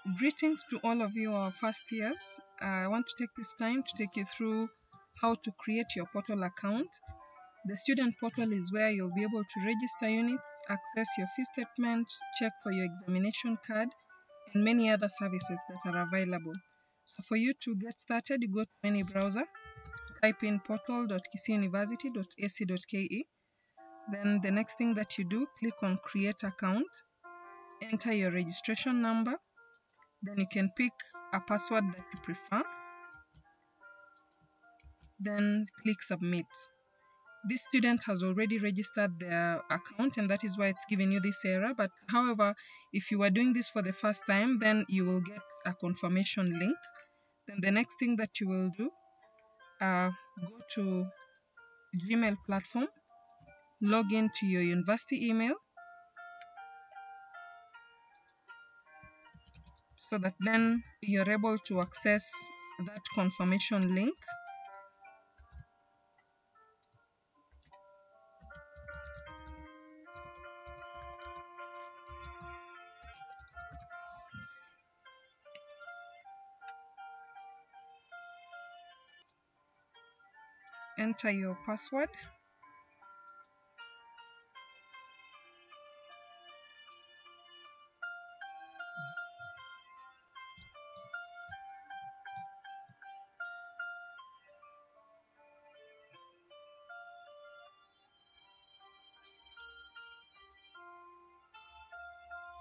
Greetings to all of you, our first years. I want to take this time to take you through how to create your portal account. The student portal is where you'll be able to register units, access your fee statement, check for your examination card, and many other services that are available. So for you to get started, you go to any browser, type in portal.kisiuniversity.ac.ke. Then the next thing that you do, click on create account, enter your registration number. Then you can pick a password that you prefer. Then click submit. This student has already registered their account, and that is why it's giving you this error. But however, if you are doing this for the first time, then you will get a confirmation link. Then the next thing that you will do, go to Gmail platform, log into your university email, so that then you're able to access that confirmation link. Enter your password.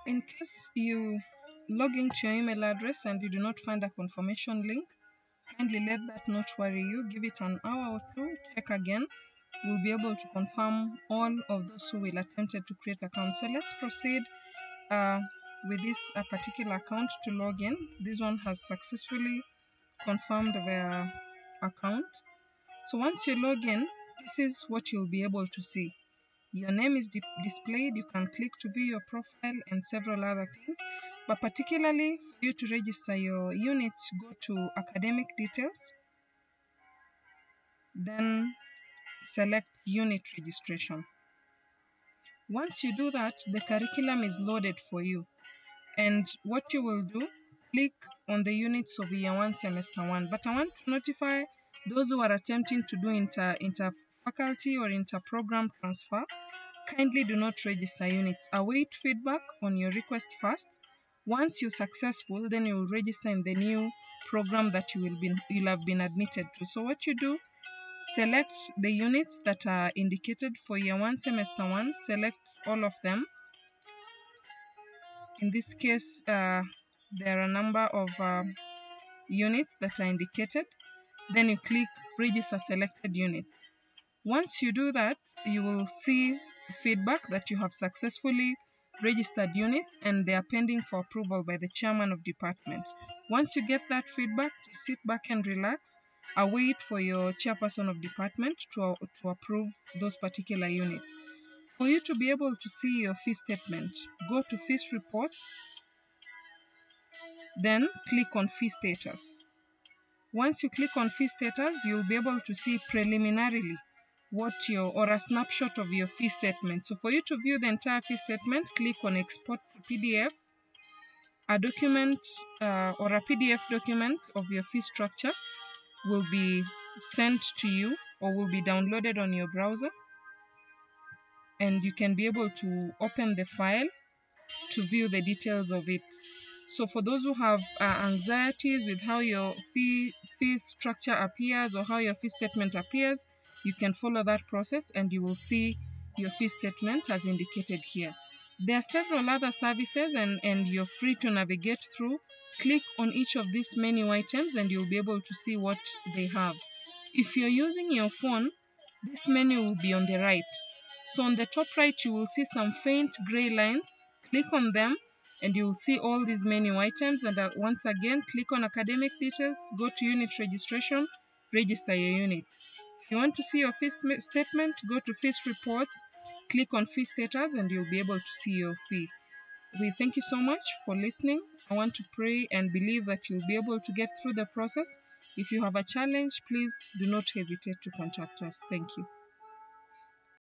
In case you log into your email address and you do not find a confirmation link, kindly let that not worry you. Give it an hour or two, check again. We'll be able to confirm all of those who will attempt to create accounts. So let's proceed with this particular account to log in. This one has successfully confirmed their account. So once you log in, this is what you'll be able to see. Your name is displayed. You can click to view your profile and several other things. But particularly for you to register your units, go to academic details. Then select unit registration. Once you do that, the curriculum is loaded for you. And what you will do, click on the units of year 1 semester 1. But I want to notify those who are attempting to do inter-faculty or inter-program transfer. Kindly do not register units. Await feedback on your request first. Once you're successful, then you will register in the new program that you'll have been admitted to. So what you do, select the units that are indicated for year 1 semester 1. Select all of them. In this case, there are a number of units that are indicated. Then you click register selected units. Once you do that, you will see feedback that you have successfully registered units and they are pending for approval by the chairman of department. Once you get that feedback, sit back and relax. Await for your chairperson of department to approve those particular units. For you to be able to see your fee statement, go to fees reports, then click on fee status. Once you click on fee status, you'll be able to see preliminarily or a snapshot of your fee statement. So for you to view the entire fee statement, click on export to PDF. A document or a PDF document of your fee structure will be sent to you or will be downloaded on your browser, and you can be able to open the file to view the details of it. So for those who have anxieties with how your fee structure appears or how your fee statement appears, you can follow that process and you will see your fee statement as indicated here. There are several other services and you're free to navigate through. Click on each of these menu items and you'll be able to see what they have. If you're using your phone, this menu will be on the right. So on the top right, you will see some faint gray lines. Click on them and you will see all these menu items. And once again, click on academic details, go to unit registration, register your units. If you want to see your fee statement, go to fees reports, click on fee status, and you'll be able to see your fee. We thank you so much for listening. I want to pray and believe that you'll be able to get through the process. If you have a challenge, please do not hesitate to contact us. Thank you.